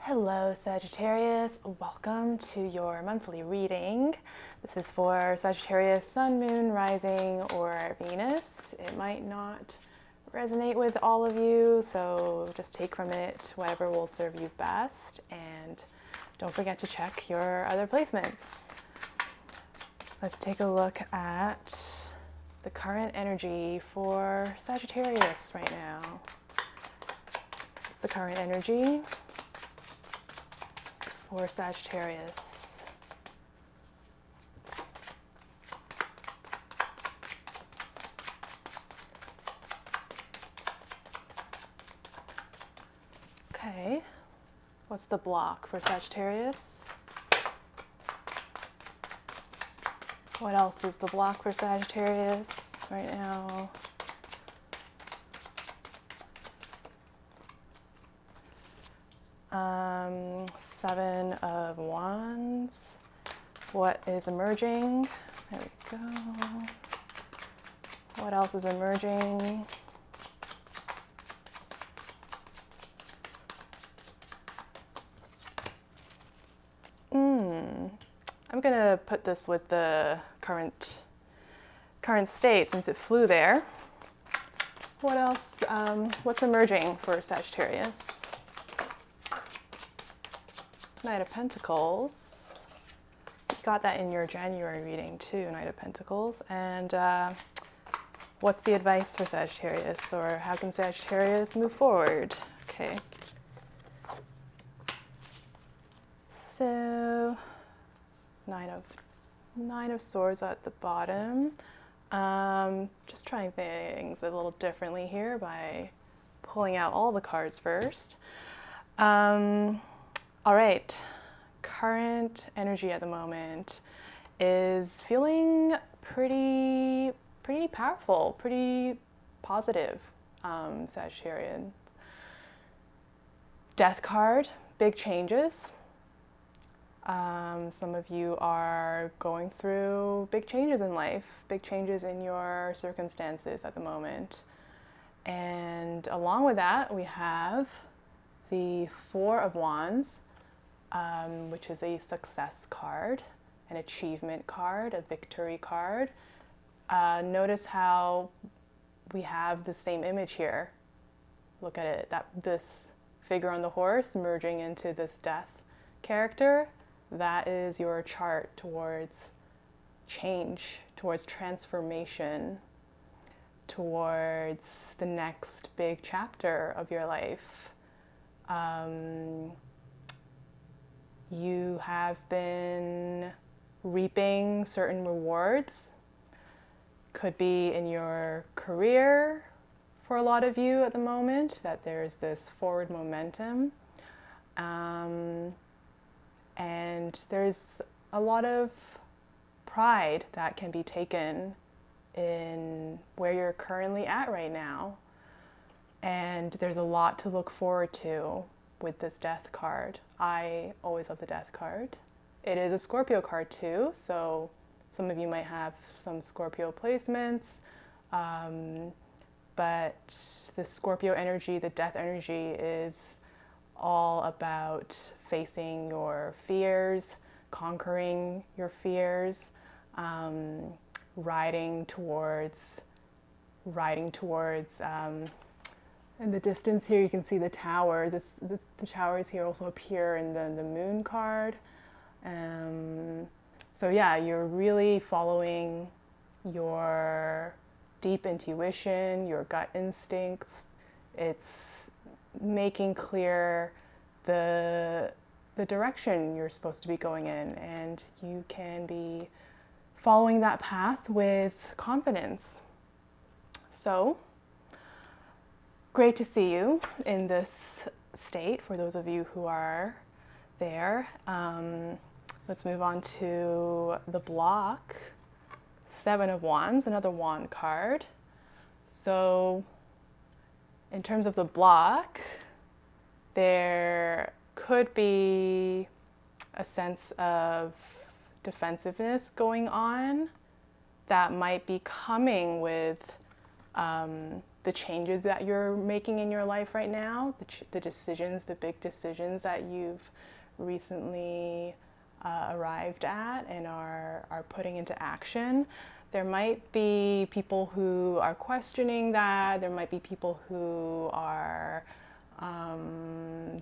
Hello Sagittarius, welcome to your monthly reading. This is for Sagittarius, Sun, Moon, Rising, or Venus. It might not resonate with all of you, so just take from it whatever will serve you best, and don't forget to check your other placements. Let's take a look at the current energy for Sagittarius right now. What's the current energy for Sagittarius? Okay, what's the block for Sagittarius? What else is the block for Sagittarius right now? Seven of Wands. What is emerging? There we go. What else is emerging? I'm gonna put this with the current state since it flew there. What else? What's emerging for Sagittarius? Knight of Pentacles. You got that in your January reading too, Knight of Pentacles. And what's the advice for Sagittarius, or how can Sagittarius move forward? Okay. So, Nine of Swords at the bottom. Just trying things a little differently here by pulling out all the cards first. All right, current energy at the moment is feeling pretty powerful, pretty positive, Sagittarians. Death card, big changes. Some of you are going through big changes in life, big changes in your circumstances at the moment. And along with that, we have the Four of Wands, which is a success card, an achievement card, a victory card. Notice how we have the same image here. Look at it, this figure on the horse merging into this death character. That is your chart towards change, towards transformation, towards the next big chapter of your life. You have been reaping certain rewards. Could be in your career for a lot of you at the moment, that there's this forward momentum. And there's a lot of pride that can be taken in where you're currently at right now. And there's a lot to look forward to with this Death card. I always love the Death card. It is a Scorpio card too, so some of you might have some Scorpio placements. But the Scorpio energy, the Death energy, is all about facing your fears, conquering your fears, riding towards in the distance here you can see the tower. The towers here also appear in the Moon card. So yeah, you're really following your deep intuition, your gut instincts. It's making clear the direction you're supposed to be going in, and you can be following that path with confidence. So great to see you in this state for those of you who are there. Let's move on to the block. Seven of Wands, another wand card. So in terms of the block, there could be a sense of defensiveness going on that might be coming with the changes that you're making in your life right now, the decisions, the big decisions that you've recently arrived at and are putting into action. There might be people who are questioning that. There might be people who are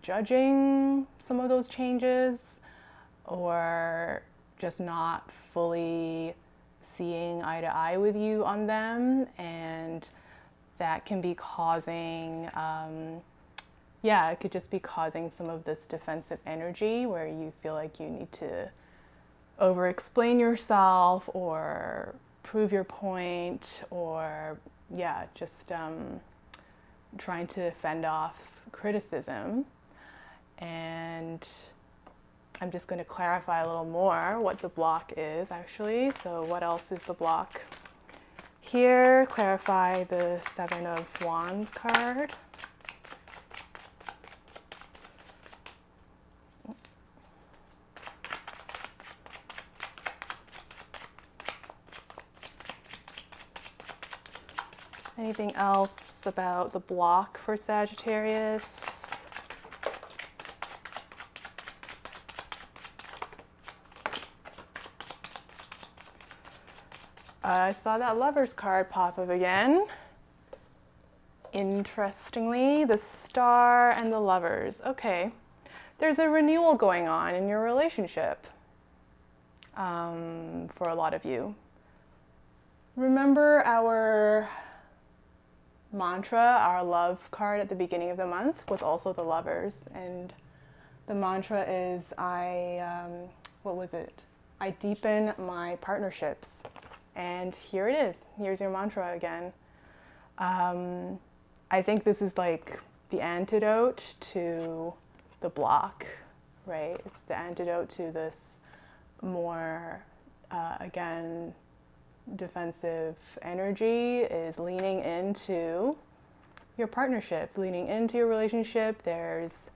judging some of those changes, or just not fully seeing eye to eye with you on them, and that can be causing, it could just be causing some of this defensive energy where you feel like you need to over explain yourself or prove your point, or just trying to fend off criticism. And I'm just going to clarify a little more what the block is actually. So what else is the block? Here, clarify the Seven of Wands card. Anything else about the block for Sagittarius? I saw that Lovers card pop up again. Interestingly, the Star and the Lovers. Okay, there's a renewal going on in your relationship for a lot of you. Remember our mantra, our love card at the beginning of the month was also the Lovers, and the mantra is what was it? I deepen my partnerships. And here it is. Here's your mantra again. I think this is like the antidote to the block, right? It's the antidote to this more, again, defensive energy, is leaning into your partnerships, leaning into your relationship. There's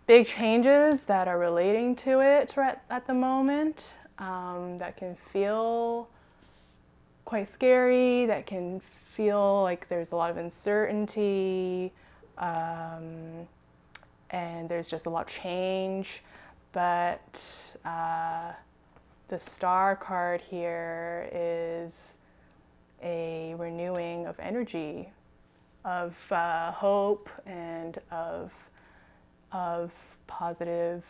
big changes that are relating to it at the moment, that can feel quite scary, that can feel like there's a lot of uncertainty, and there's just a lot of change. But the Star card here is a renewing of energy, of hope, and of positive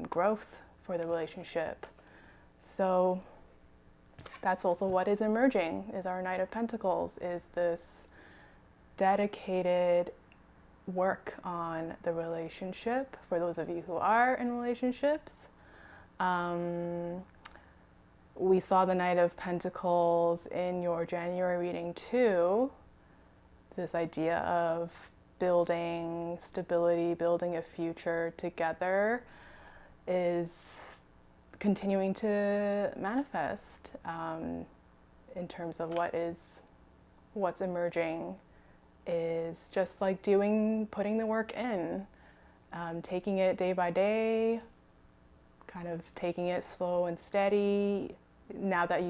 growth for the relationship. So that's also what is emerging, is our Knight of Pentacles, is this dedicated work on the relationship for those of you who are in relationships. We saw the Knight of Pentacles in your January reading too. This idea of building stability, building a future together is continuing to manifest in terms of what's emerging, is just like putting the work in, taking it day by day, kind of taking it slow and steady. Now that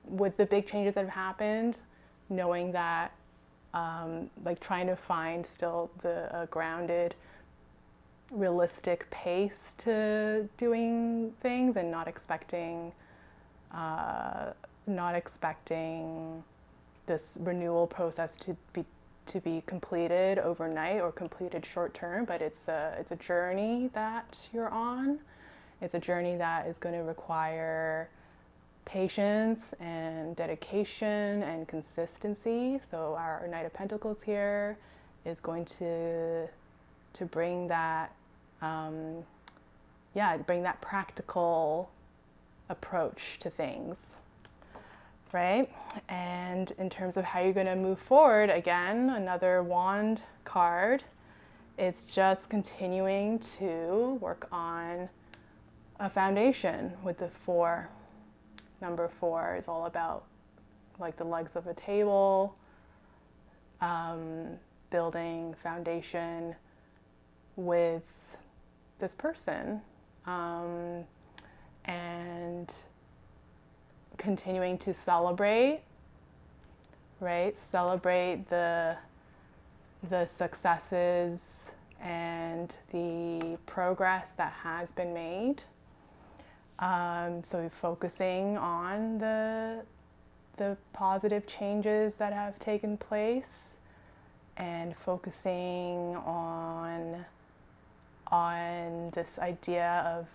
with the big changes that have happened, knowing that, like trying to find still the grounded, realistic pace to doing things, and not expecting this renewal process to be completed overnight or completed short term. But it's a journey that you're on. It's a journey that is going to require patience and dedication and consistency. So our Knight of Pentacles here is going to bring that, bring that practical approach to things, right? And in terms of how you're going to move forward, again, another Wand card. It's just continuing to work on a foundation with the 4. Number 4 is all about like the legs of a table, building foundation with this person, and continuing to celebrate right? Celebrate the successes and the progress that has been made. So focusing on the positive changes that have taken place, and focusing on this idea of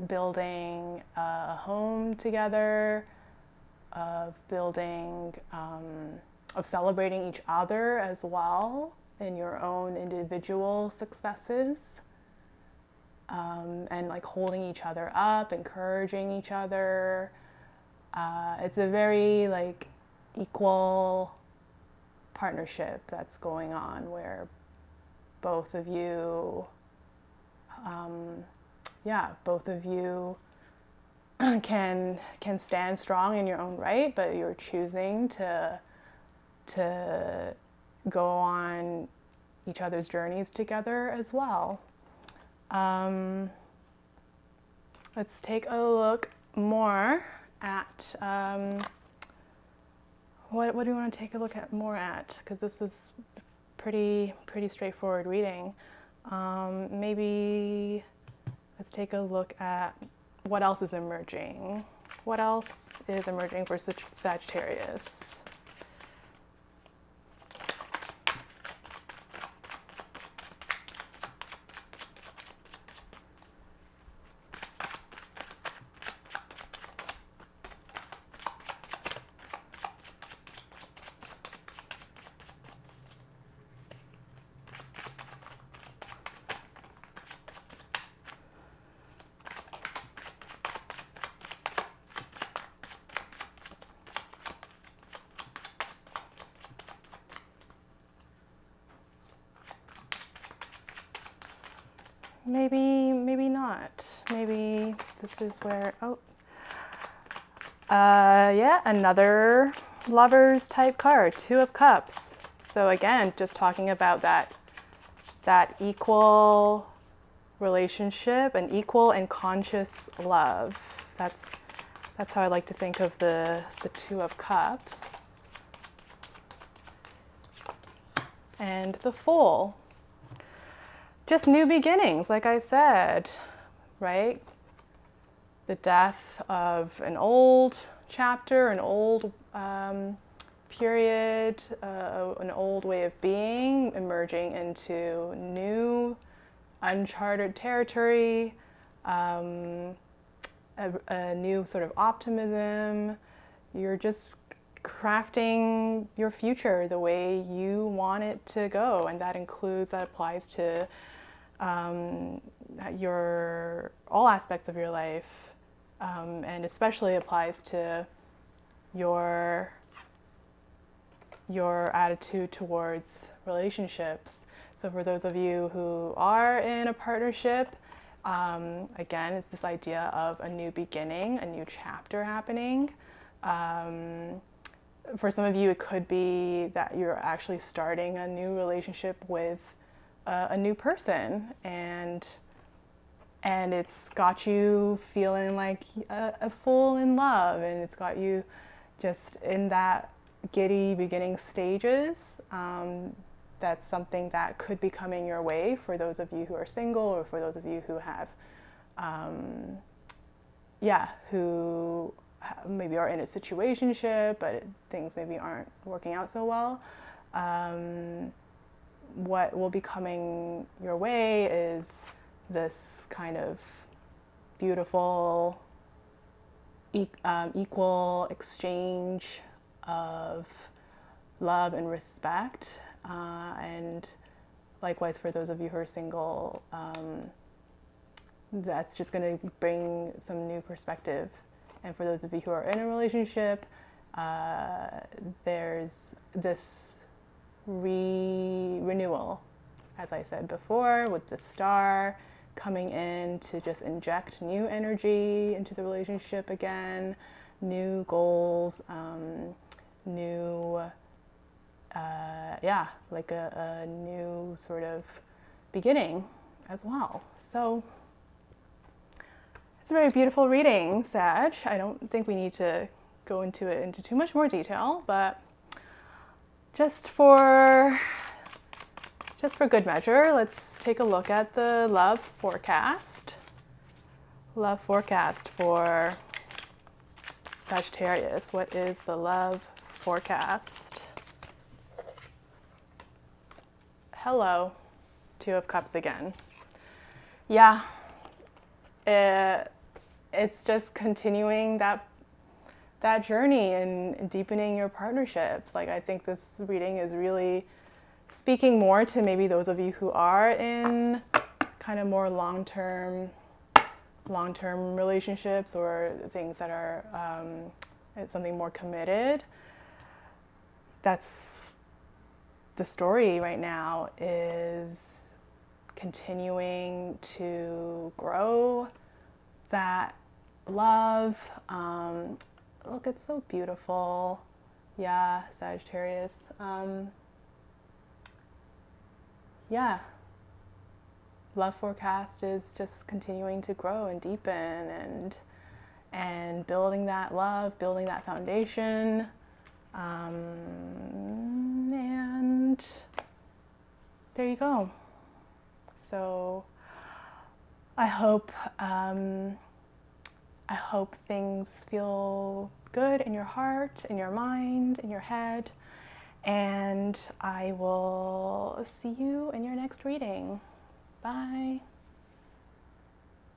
building a home together, of building, of celebrating each other as well in your own individual successes, and like holding each other up, encouraging each other. It's a very like equal partnership that's going on where both of you, both of you can stand strong in your own right, but you're choosing to go on each other's journeys together as well. Let's take a look more at what do we want to take a look at more at? Because this is pretty straightforward reading. Maybe let's take a look at what else is emerging. What else is emerging for Sagittarius? Maybe not. Maybe this is where, another Lovers type card, Two of Cups. So again, just talking about that equal relationship, an equal and conscious love. That's how I like to think of the Two of Cups. And the Fool. Just new beginnings, like I said, right? The death of an old chapter, an old period, an old way of being, emerging into new, uncharted territory, a new sort of optimism. You're just crafting your future the way you want it to go, and that applies to all aspects of your life, and especially applies to your attitude towards relationships. So for those of you who are in a partnership, again, it's this idea of a new beginning, a new chapter happening. For some of you, it could be that you're actually starting a new relationship with a new person, and it's got you feeling like a fool in love, and it's got you just in that giddy beginning stages. That's something that could be coming your way for those of you who are single, or for those of you who have, who maybe are in a situationship, but things maybe aren't working out so well. What will be coming your way is this kind of beautiful, equal exchange of love and respect. And likewise, for those of you who are single, that's just going to bring some new perspective. And for those of you who are in a relationship, there's this renewal, as I said before, with the Star coming in to just inject new energy into the relationship again, new goals, new, like a new sort of beginning as well. So it's a very beautiful reading, Sag. I don't think we need to go into too much more detail, but just for good measure, let's take a look at the love forecast. Love forecast for Sagittarius. What is the love forecast? Hello, Two of Cups again. Yeah, it's just continuing that journey and deepening your partnerships. Like, I think this reading is really speaking more to maybe those of you who are in kind of more long-term relationships, or things that are something more committed. That's the story right now, is continuing to grow that love. Look, it's so beautiful. Yeah, Sagittarius. Yeah. Love forecast is just continuing to grow and deepen and building that love, building that foundation. And there you go. So I hope things feel good in your heart, in your mind, in your head, and I will see you in your next reading. Bye.